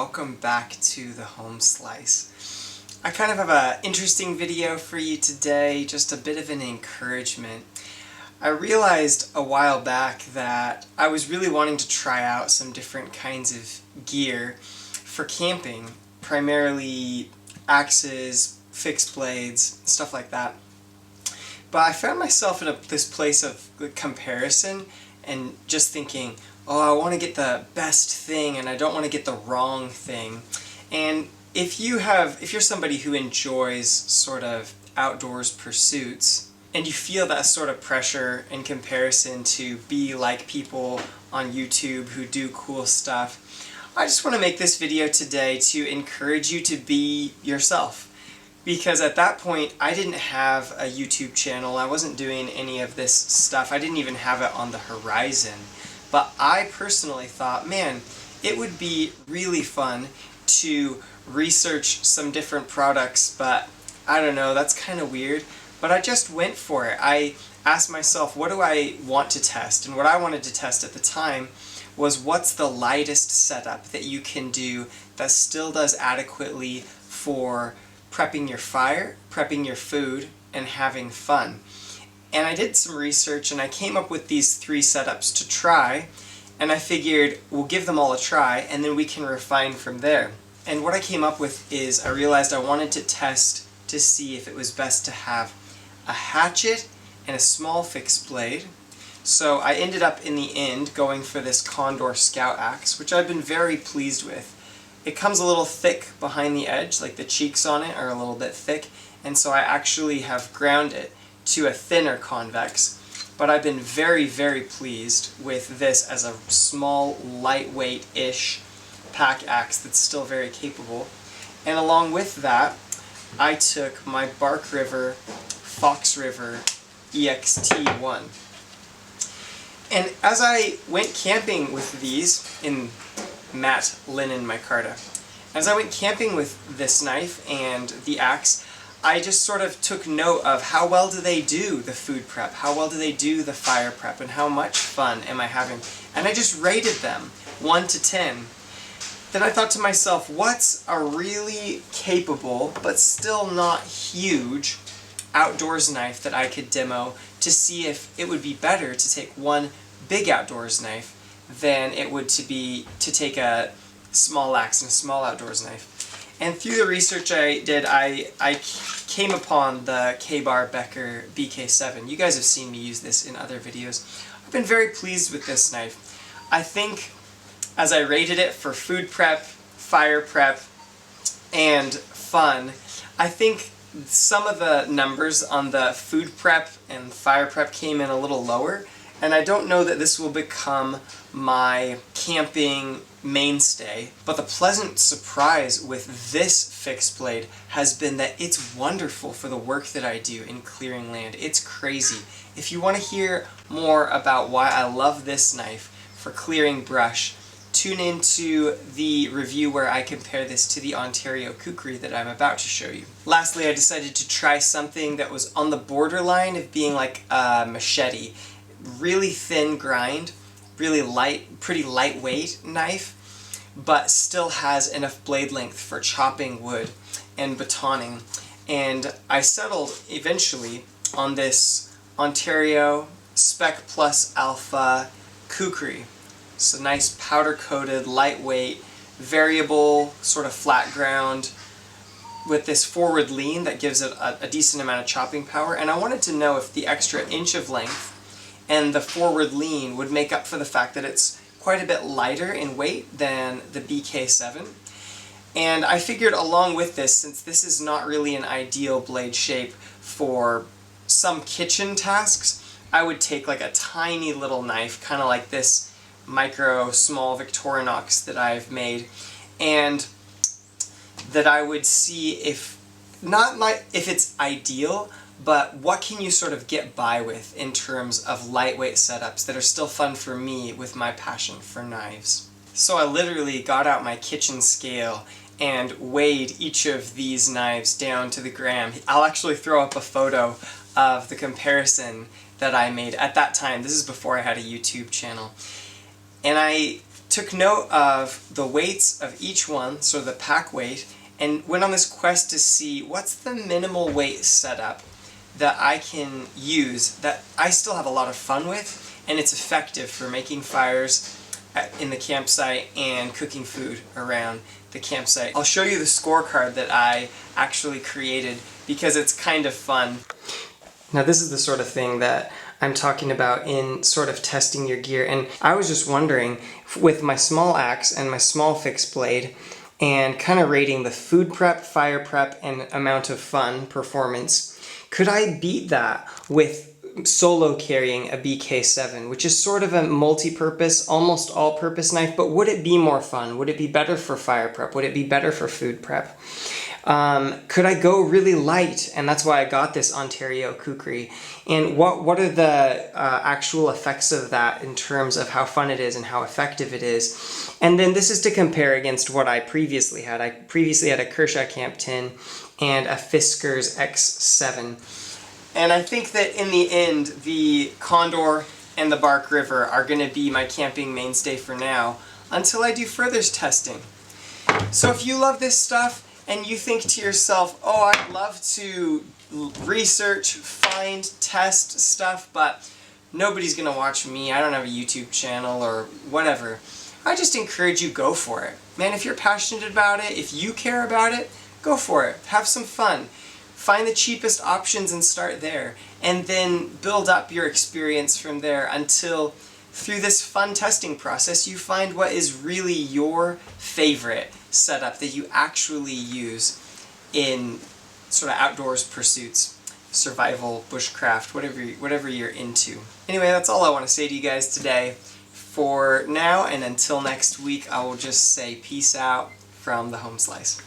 welcome back to the Home Slice. I kind of have an interesting video for you today, just a bit of an encouragement. I realized a while back that I was really wanting to try out some different kinds of gear for camping, primarily axes, fixed blades, stuff like that. But I found myself in this place of comparison and just thinking, oh, I want to get the best thing and I don't want to get the wrong thing. And if you're somebody who enjoys sort of outdoors pursuits and you feel that sort of pressure and comparison to be like people on YouTube who do cool stuff, I just want to make this video today to encourage you to be yourself. Because at that point, I didn't have a YouTube channel, I wasn't doing any of this stuff, I didn't even have it on the horizon. But I personally thought, man, it would be really fun to research some different products, but I don't know, that's kind of weird. But I just went for it. I asked myself, what do I want to test? And what I wanted to test at the time was what's the lightest setup that you can do that still does adequately for prepping your fire, prepping your food, and having fun. And I did some research and I came up with these 3 setups to try, and I figured we'll give them all a try and then we can refine from there. And what I came up with is I realized I wanted to test to see if it was best to have a hatchet and a small fixed blade. So I ended up in the end going for this Condor Scout Axe, which I've been very pleased with. It comes a little thick behind the edge, like the cheeks on it are a little bit thick, and so I actually have ground it to a thinner convex, but I've been very, very pleased with this as a small, lightweight-ish pack axe that's still very capable. And along with that, I took my Bark River Fox River EXT1. And as I went camping with these in matte linen micarta, as I went camping with this knife and the axe, I just sort of took note of how well do they do the food prep, how well do they do the fire prep, and how much fun am I having. And I just rated them 1 to 10. Then I thought to myself, what's a really capable, but still not huge, outdoors knife that I could demo to see if it would be better to take one big outdoors knife than it would to take a small axe and a small outdoors knife. And through the research I did, I came upon the KaBar Becker BK7. You guys have seen me use this in other videos. I've been very pleased with this knife. I think as I rated it for food prep, fire prep, and fun, I think some of the numbers on the food prep and fire prep came in a little lower, and I don't know that this will become my camping mainstay, but the pleasant surprise with this fixed blade has been that it's wonderful for the work that I do in clearing land. It's crazy. If you want to hear more about why I love this knife for clearing brush, tune into the review where I compare this to the Ontario Kukri that I'm about to show you. Lastly, I decided to try something that was on the borderline of being like a machete. Really thin grind, really light, pretty lightweight knife, but still has enough blade length for chopping wood and batoning. And I settled eventually on this Ontario Spec-plus Alpha Kukri. It's a nice powder-coated, lightweight, variable, sort of flat ground with this forward lean that gives it a decent amount of chopping power. And I wanted to know if the extra inch of length and the forward lean would make up for the fact that it's quite a bit lighter in weight than the BK7. And I figured along with this, since this is not really an ideal blade shape for some kitchen tasks, I would take like a tiny little knife, kind of like this micro small Victorinox that I've made, and that I would see if it's ideal, but what can you sort of get by with in terms of lightweight setups that are still fun for me with my passion for knives. So I literally got out my kitchen scale and weighed each of these knives down to the gram. I'll actually throw up a photo of the comparison that I made at that time. This is before I had a YouTube channel. And I took note of the weights of each one, so the pack weight, and went on this quest to see what's the minimal weight setup that I can use that I still have a lot of fun with, and it's effective for making fires in the campsite and cooking food around the campsite. I'll show you the scorecard that I actually created because it's kind of fun. Now this is the sort of thing that I'm talking about in sort of testing your gear, and I was just wondering, with my small axe and my small fixed blade, and kind of rating the food prep, fire prep, and amount of fun performance, could I beat that with solo carrying a BK7, which is sort of a multi-purpose, almost all-purpose knife, but would it be more fun? Would it be better for fire prep? Would it be better for food prep? Could I go really light? And that's why I got this Ontario Kukri. And what are the actual effects of that in terms of how fun it is and how effective it is? And then this is to compare against what I previously had. I previously had a Kershaw Camp tin and a Fiskars X7. And I think that in the end, the Condor and the Bark River are going to be my camping mainstay for now, until I do further testing. So if you love this stuff, and you think to yourself, oh, I'd love to research, find, test stuff, but nobody's going to watch me, I don't have a YouTube channel or whatever, I just encourage you, go for it. Man, if you're passionate about it, if you care about it, go for it. Have some fun. Find the cheapest options and start there. And then build up your experience from there until, through this fun testing process, you find what is really your favorite setup that you actually use in sort of outdoors pursuits, survival, bushcraft, whatever you're into. Anyway, that's all I want to say to you guys today. For now and until next week, I will just say peace out from the Home Slice.